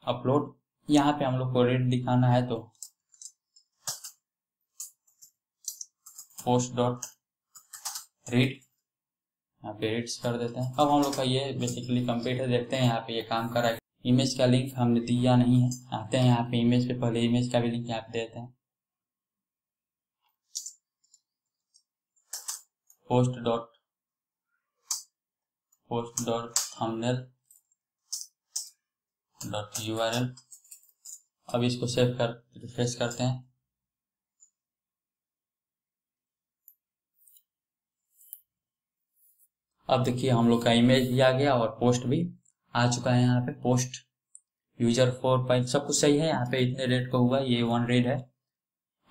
अपलोड, यहाँ पे हम लोग को रेट दिखाना है, तो पोस्ट डॉट रीड, यहाँ पे रीड्स कर देते हैं। अब हम लोग का ये बेसिकली कंप्लीट है। देखते हैं यहाँ पे ये काम कर रहा है। इमेज का लिंक हमने दिया नहीं है, आते हैं यहाँ पे इमेज पे, पहले इमेज का भी लिंक यहाँ पे देते हैं। Post dot thumbnail dot URL. अब इसको सेव कर रिफ्रेश करते हैं। अब देखिए हम लोग का इमेज भी आ गया और पोस्ट भी आ चुका है। यहाँ पे पोस्ट यूजर 4 सब कुछ सही है। यहाँ पे इतने रेट का हुआ, ये 1 रेट है।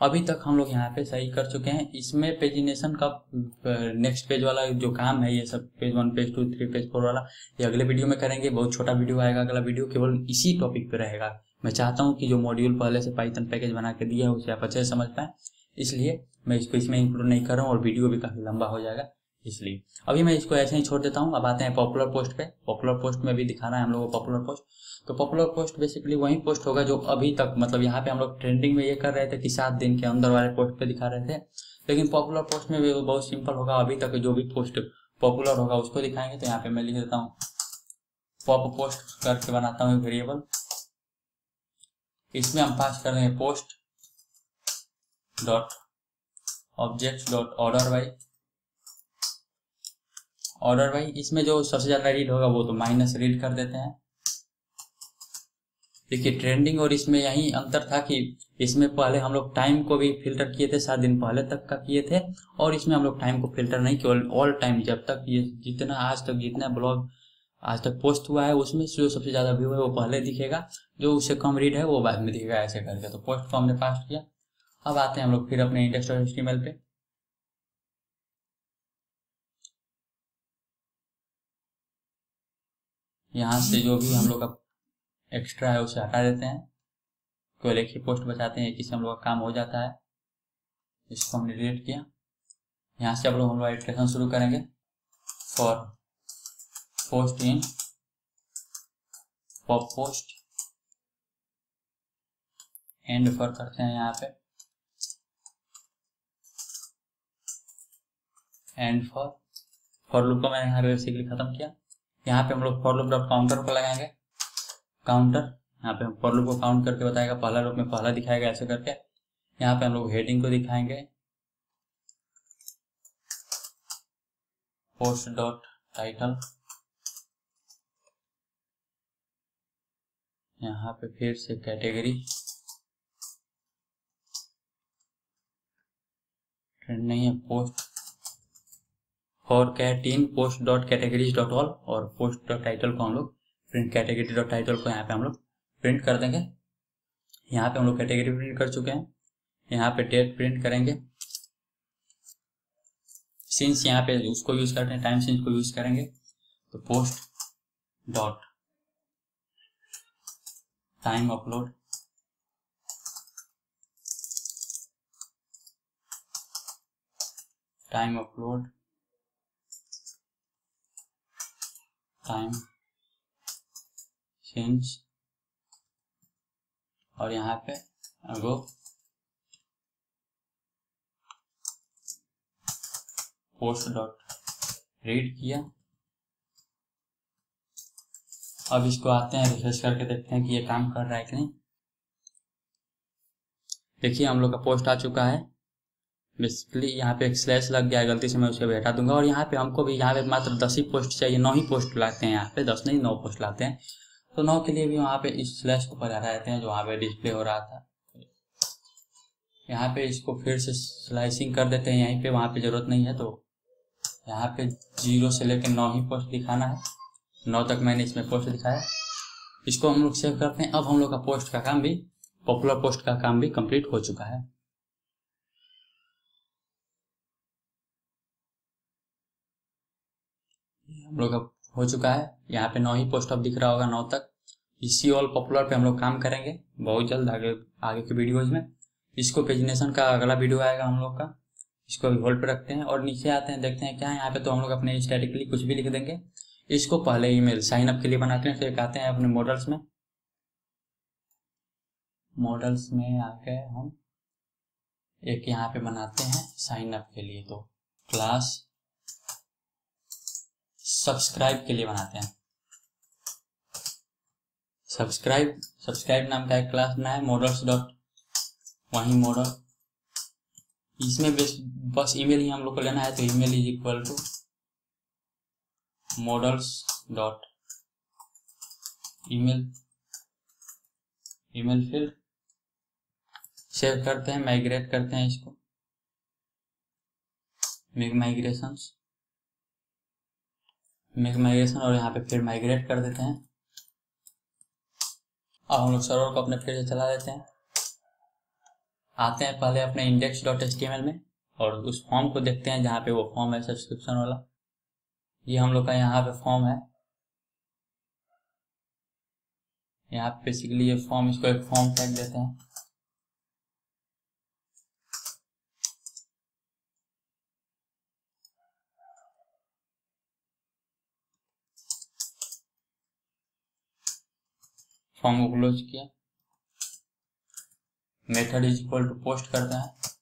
अभी तक हम लोग यहाँ पे सही कर चुके हैं। इसमें पेजिनेशन का नेक्स्ट पेज वाला जो काम है, ये सब पेज 1, पेज 2, 3, पेज 4 वाला, ये अगले वीडियो में करेंगे। बहुत छोटा वीडियो आएगा, अगला वीडियो केवल इसी टॉपिक पे रहेगा। मैं चाहता हूँ कि जो मॉड्यूल पहले से पाइथन पैकेज बना के दिया है उसे आप अच्छे से समझ पाए, इसलिए मैं इसको इसमें इंक्लूड नहीं कर रहा हूँ, और वीडियो भी काफी लंबा हो जाएगा इसलिए। अभी मैं इसको ऐसे ही छोड़ देता हूँ। अब आते हैं पॉपुलर पोस्ट पे। पॉपुलर पोस्ट में भी दिखाना है हम लोगों को पॉपुलर पोस्ट। तो पॉपुलर पोस्ट बेसिकली वही पोस्ट होगा जो अभी तक, मतलब यहाँ पे हम लोग ट्रेंडिंग में ये कर रहे थे कि 7 दिन के अंदर वाले पोस्ट पे दिखा रहे थे, लेकिन पॉपुलर पोस्ट में भी बहुत सिंपल होगा। अभी तक जो भी पोस्ट पॉपुलर होगा उसको दिखाएंगे। तो यहाँ पे मैं लिख देता हूँ पॉप पोस्ट करके बनाता हूँ वेरिएबल। इसमें हम पास कर देंगे post dot object dot order by. इसमें जो सबसे ज्यादा रीड होगा वो तो माइनस रीड कर देते हैं। देखिए ट्रेंडिंग और इसमें यही अंतर था कि इसमें पहले हम लोग टाइम को भी फिल्टर किए थे, 7 दिन पहले तक का किए थे, और इसमें हम लोग टाइम को फिल्टर नहीं, केवल ऑल टाइम, जब तक ये जितना आज तक जितना ब्लॉग आज तक पोस्ट हुआ है उसमें जो सबसे ज्यादा व्यू है वो पहले दिखेगा, जो उससे कम रीड है वो बाद में दिखेगा, ऐसे करके। तो पोस्ट को हमने पास किया। अब आते हैं हम लोग फिर अपने index.html पे। यहाँ से जो भी हम लोग का एक्स्ट्रा है उसे हटा देते हैं, केवल एक ही पोस्ट बचाते हैं, किसी हम लोग का काम हो जाता है। इसको हमने डिलीट किया। यहाँ से अब लोग हम लोग इटरेशन शुरू करेंगे। For post in pop post, and for करते हैं यहाँ पे, एंड फॉर लूप को मैंने यहाँ पे बेसिकली खत्म किया। यहाँ पे हम लोग फॉर लूप डॉट काउंटर को लगाएंगे, काउंटर। यहाँ पे हम फॉर लूप को काउंट करके बताएगा, पहला लूप में पहला दिखाएगा ऐसे करके। यहाँ पे हम लोग हेडिंग को दिखाएंगे पोस्ट डॉट टाइटल। यहाँ पे फिर से कैटेगरी, ट्रेंड नहीं है, post for cat in post dot categories dot all, और पोस्ट डॉट टाइटल को हम लोग प्रिंट कैटेगरी डॉट टाइटल को यहाँ पे हम लोग प्रिंट कर देंगे। यहाँ पे हम लोग कैटेगरी प्रिंट कर चुके हैं। यहाँ पे डेट प्रिंट करेंगे, सिंस यहाँ पे उसको यूज करते हैं, टाइम सिंस को यूज करेंगे, तो post dot time upload, time upload, time since, और यहाँ पे गो पोस्ट डॉट रीड किया। अब इसको आते हैं रिफ्रेश करके देखते हैं कि ये काम कर रहा है कि नहीं। देखिए हम लोग का पोस्ट आ चुका है। बेसिकली यहाँ पे एक स्लैश लग गया है, गलती से मैं उसे भी हटा दूंगा। और यहाँ पे हमको भी यहाँ पे मात्र 10 ही पोस्ट चाहिए, 9 ही पोस्ट लाते हैं। यहाँ पे 10 नहीं 9 पोस्ट लाते हैं, तो 9 के लिए भी वहाँ पे इस स्लैश को हटा देते हैं जो वहाँ पे डिस्प्ले हो रहा था। यहाँ पे इसको फिर से स्लाइसिंग कर देते हैं यहीं पे, वहाँ पे जरूरत नहीं है। तो यहाँ पे 0 से लेकर 9 ही पोस्ट दिखाना है, 9 तक मैंने इसमें पोस्ट दिखाया। इसको हम लोग सेव करते हैं। अब हम लोग का पोस्ट का काम भी, पॉपुलर पोस्ट का काम भी कंप्लीट हो चुका है। हम लोग का हो चुका है। यहाँ पे 9 ही पोस्ट अब दिख रहा होगा, 9 तक। इसी ऑल पॉपुलर पे हम लोग काम करेंगे बहुत जल्द आगे के वीडियोज में। इसको पेजिनेशन का अगला वीडियो आएगा हम लोग का, इसको भी होल्ड पे रखते हैं और नीचे आते हैं, देखते हैं क्या है यहाँ पे। तो हम लोग अपने स्टैटिकली कुछ भी लिख देंगे। इसको पहले ईमेल साइन अप के लिए बनाते हैं, फिर आते हैं अपने मॉडल्स में। मॉडल्स में आके हम एक यहाँ पे बनाते हैं साइन अप के लिए, तो क्लास सब्सक्राइब के लिए बनाते हैं। सब्सक्राइब नाम का एक क्लास बना है, मॉडल्स डॉट वही मॉडल। इसमें बस ईमेल ही हम लोग को लेना है, तो email is equal to models dot email, email field. Save करते हैं, माइग्रेट करते हैं इसको, मेक माइग्रेशन, और यहाँ पे फिर माइग्रेट कर देते हैं। अब हम लोग सर्वर को अपने फिर से चला देते हैं। आते हैं पहले अपने index.html में और उस फॉर्म को देखते हैं जहाँ पे वो फॉर्म है सब्सक्रिप्शन वाला। ये हम लोग का यहाँ पे फॉर्म है। यहाँ पे बेसिकली ये फॉर्म, इसको एक फॉर्म टैग देते हैं। फॉर्म को क्लोज किया, method is equal to post करते हैं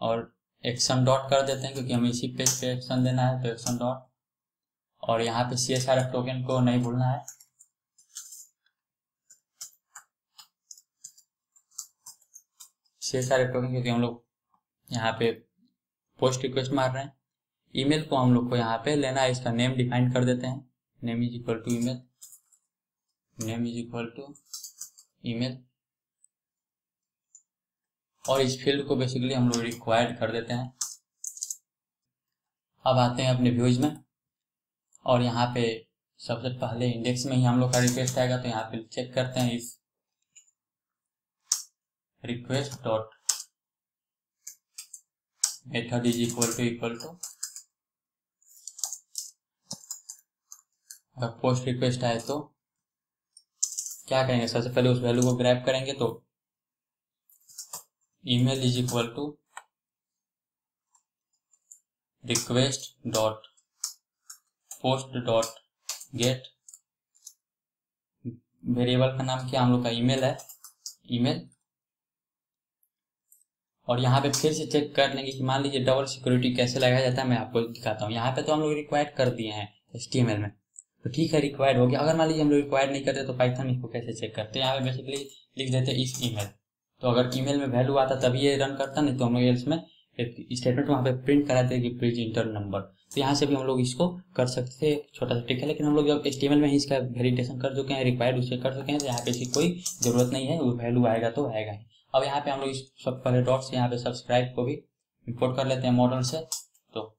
और एक्शन डॉट कर देते हैं क्योंकि हमें इसी पेज पे एक्शन देना है, तो एक्शन डॉट। और यहाँ पे CSRF टोकन को नहीं भूलना है। CSRF टोकन क्योंकि हम लोग यहाँ पे पोस्ट रिक्वेस्ट मार रहे हैं। ईमेल को हम लोग को यहाँ पे लेना है, इसका नेम डिफाइन कर देते हैं, name is equal to email, name is equal to email. और इस फील्ड को बेसिकली हम लोग रिक्वायर्ड कर देते हैं। अब आते हैं अपने व्यूज में और यहाँ पे सबसे पहले इंडेक्स में ही हम लोग का रिक्वेस्ट आएगा, तो यहाँ पे चेक करते हैं if request dot method is equal to अगर पोस्ट रिक्वेस्ट आए तो क्या करेंगे, सबसे पहले उस वैल्यू को ग्रैब करेंगे। तो email is equal to request dot post dot get, variable का नाम क्या हम लोग का ईमेल है, ईमेल, और यहाँ पे फिर से चेक कर लेंगे कि मान लीजिए डबल सिक्योरिटी कैसे लगाया जाता है, मैं आपको दिखाता हूँ। यहाँ पे तो हम लोग रिक्वायर्ड कर दिए हैं HTML में, तो ठीक है रिक्वायर्ड हो गया। अगर मान लीजिए हम लोग रिक्वायर्ड नहीं करते तो पाइथन इसको कैसे चेक करते हैं, यहाँ पे बेसिकली लिख देते हैं इफ ईमेल, तो अगर ईमेल में वैल्यू आता तभी ये रन करता, नहीं तो हम लोग एल्स में एक स्टेटमेंट वहाँ पे प्रिंट कराते हैं कि प्लीज इंटर नंबर। तो यहाँ से भी हम लोग इसको कर सकते हैं, छोटा सा ट्रिक है, लेकिन हम लोग जब HTML में ही इसका वेरिफिकेशन कर चुके हैं, रिक्वायर्ड उसे कर चुके हैं, तो यहाँ पे इसकी कोई जरूरत नहीं है, वो वैल्यू आएगा तो आएगा ही। अब यहाँ पे हम लोग इस सब पहले डॉट से यहाँ पे सब्सक्राइब को भी इंपोर्ट कर लेते हैं मॉडल से, तो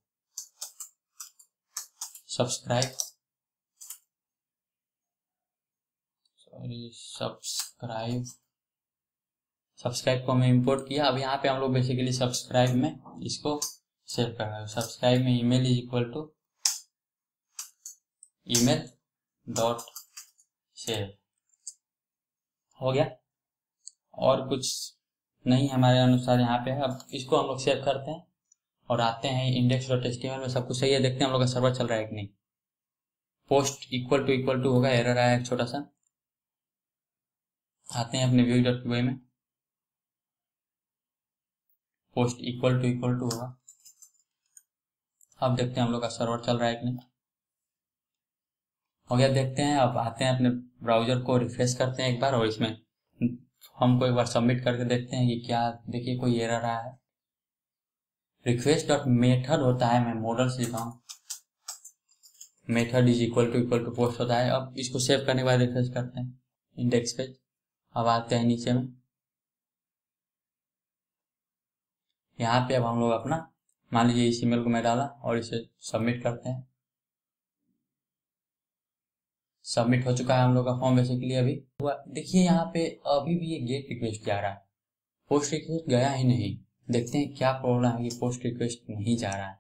सब्सक्राइब को हमें इंपोर्ट किया। अब यहाँ पे हम लोग बेसिकली सब्सक्राइब में इसको सेव कर रहे हैं। सब्सक्राइब में email is equal to email dot save हो गया, और कुछ नहीं हमारे अनुसार यहाँ पे है। अब इसको हम लोग सेव करते हैं और आते हैं index.html में, सब कुछ सही है, देखते हैं हम लोग का सर्वर चल रहा है कि नहीं। पोस्ट इक्वल टू होगा, एरर आया एक छोटा सा। आते हैं अपने view.py में, पोस्ट इक्वल टू होगा। अब देखते हैं हम लोग का सर्वर चल रहा है कि नहीं। हो गया, देखते हैं। अब आते हैं अपने ब्राउजर को रिफ्रेश करते हैं एक बार, और इसमें हमको एक बार सबमिट करके देखते हैं कि क्या, देखिए कोई एरर आया है। रिक्वेस्ट डॉट मेथड होता है, मैं मॉडल से लिखा हूँ, method is equal to post होता है। अब इसको सेव करने के बाद रिफ्रेश करते हैं इंडेक्स पेज। अब आते हैं नीचे में, यहाँ पे अब हम लोग अपना, मान लीजिए इस ईमेल को मैं डाला और इसे सबमिट करते हैं। सबमिट हो चुका है हम लोग का फॉर्म बेसिकली अभी हुआ। देखिए यहाँ पे अभी भी ये गेट रिक्वेस्ट जा रहा है, पोस्ट रिक्वेस्ट गया ही नहीं। देखते हैं क्या प्रॉब्लम है कि पोस्ट रिक्वेस्ट नहीं जा रहा है।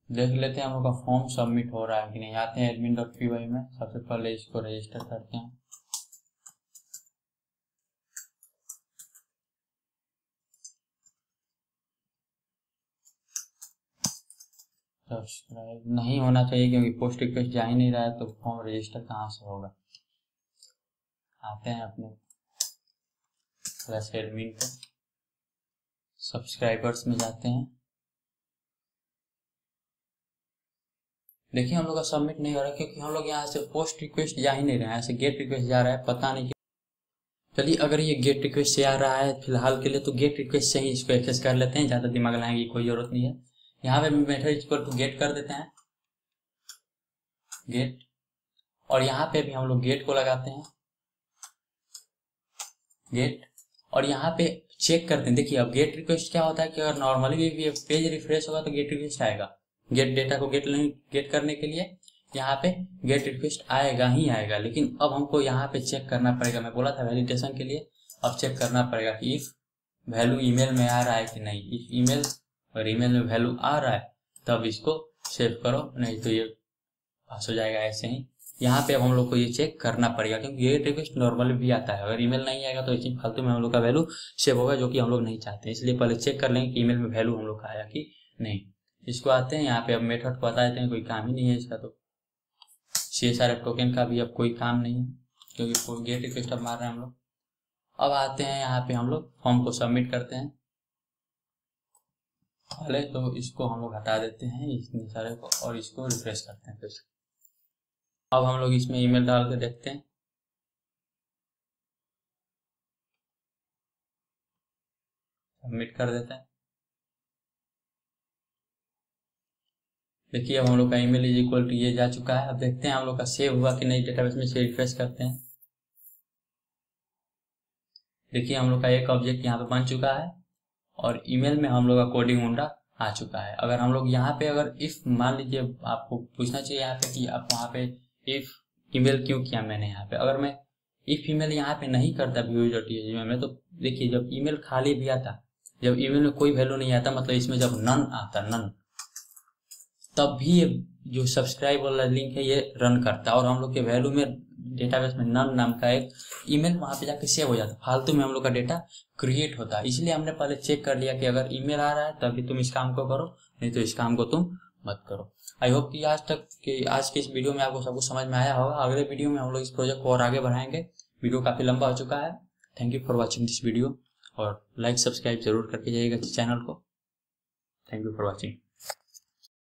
देख लेते हैं हम लोग का फॉर्म सबमिट हो रहा है कि नहीं। आते हैं admin.py में, सबसे पहले इसको रजिस्टर करते हैं। सब्सक्राइब नहीं होना चाहिए क्योंकि पोस्ट रिक्वेस्ट जा ही नहीं रहा है, तो फॉर्म रजिस्टर कहाँ से होगा। आते हैं अपने प्लस एडमिन पे, सब्सक्राइबर्स में जाते हैं। देखिए हम लोग का सबमिट नहीं हो रहा क्योंकि हम लोग यहाँ से पोस्ट रिक्वेस्ट जा ही नहीं रहे हैं, ऐसे गेट रिक्वेस्ट जा रहा है, पता नहीं। चलिए अगर ये गेट रिक्वेस्ट से आ रहा है फिलहाल के लिए, तो गेट रिक्वेस्ट से ही इसको एक्सेस कर लेते हैं, ज़्यादा दिमाग लगाने की कोई जरूरत नहीं है। यहाँ पे मेथड इक्वल टू गेट कर देते हैं, गेट, और यहाँ पे भी हम लोग गेट को लगाते हैं, गेट, और यहाँ पे चेक करते हैं। देखिए अब गेट रिक्वेस्ट क्या होता है कि अगर नॉर्मली भी पेज रिफ्रेश होगा तो गेट रिक्वेस्ट आएगा, गेट डेटा को गेट करने के लिए यहाँ पे गेट रिक्वेस्ट आएगा ही आएगा। लेकिन अब हमको यहाँ पे चेक करना पड़ेगा, मैं बोला था वैलिडेशन के लिए, अब चेक करना पड़ेगा कि इफ वैल्यू ईमेल में आ रहा है कि नहीं। इफ ईमेल और ईमेल में वैल्यू आ रहा है तब इसको सेव करो, नहीं तो ये पास हो जाएगा ऐसे ही। यहाँ पे अब हम लोग को ये चेक करना पड़ेगा क्योंकि गेट रिक्वेस्ट नॉर्मली भी आता है, अगर ईमेल नहीं आएगा तो इसी फालतू में हम लोग का वैल्यू सेव होगा, जो कि हम लोग नहीं चाहते। इसलिए पहले चेक कर लेंगे कि ईमेल में वैल्यू हम लोग का आया कि नहीं। इसको आते हैं यहाँ पे, अब मेथड को बता देते हैं, कोई काम ही नहीं है इसका, तो CSRF टोकन का भी अब कोई काम नहीं है क्योंकि गेट रिक्वेस्ट अब मार रहे हैं हम लोग। अब आते हैं यहाँ पे हम लोग फॉर्म को सबमिट करते हैं पहले, तो इसको हम लोग हटा देते हैं इतने सारे को, और इसको रिफ्रेश करते हैं फिर। अब हम लोग इसमें ईमेल डाल के देखते हैं, सबमिट कर देते हैं। देखिए अब हम लोग का ईमेल इज इक्वल टू ये जा चुका है। अब देखते हैं हम लोग का सेव हुआ कि नहीं डेटाबेस में, से रिफ्रेश करते हैं। देखिए हम लोग का एक ऑब्जेक्ट यहाँ पे बन चुका है और ईमेल में हम लोग का कोडिंग मुंडा आ चुका है। अगर हम लोग यहाँ पे अगर इफ, मान लीजिए आपको पूछना चाहिए यहाँ पे कि आप वहाँ पे इफ ईमेल क्यों किया मैंने यहाँ पे, अगर मैं इफ ईमेल यहाँ पे नहीं करता view.html में, तो देखिए जब ईमेल खाली भी आता, जब ईमेल में कोई वैल्यू नहीं आता, मतलब इसमें जब नन आता, नन, तब भी ये जो सब्सक्राइब वाला लिंक है ये रन करता है और हम लोग के वैल्यू में डेटाबेस में नन नाम का एक ईमेल वहाँ पे जाके सेव हो जाता है, फालतू में हम लोग का डेटा क्रिएट होता है। इसलिए हमने पहले चेक कर लिया कि अगर ईमेल आ रहा है तभी तुम इस काम को करो, नहीं तो इस काम को तुम मत करो। आई होप कि आज के इस वीडियो में आपको सब कुछ समझ में आया होगा। अगले वीडियो में हम लोग इस प्रोजेक्ट को और आगे बढ़ाएंगे। वीडियो काफ़ी लंबा हो चुका है। Thank you for watching this video और लाइक सब्सक्राइब जरूर करके जाइएगा चैनल को। Thank you for watching.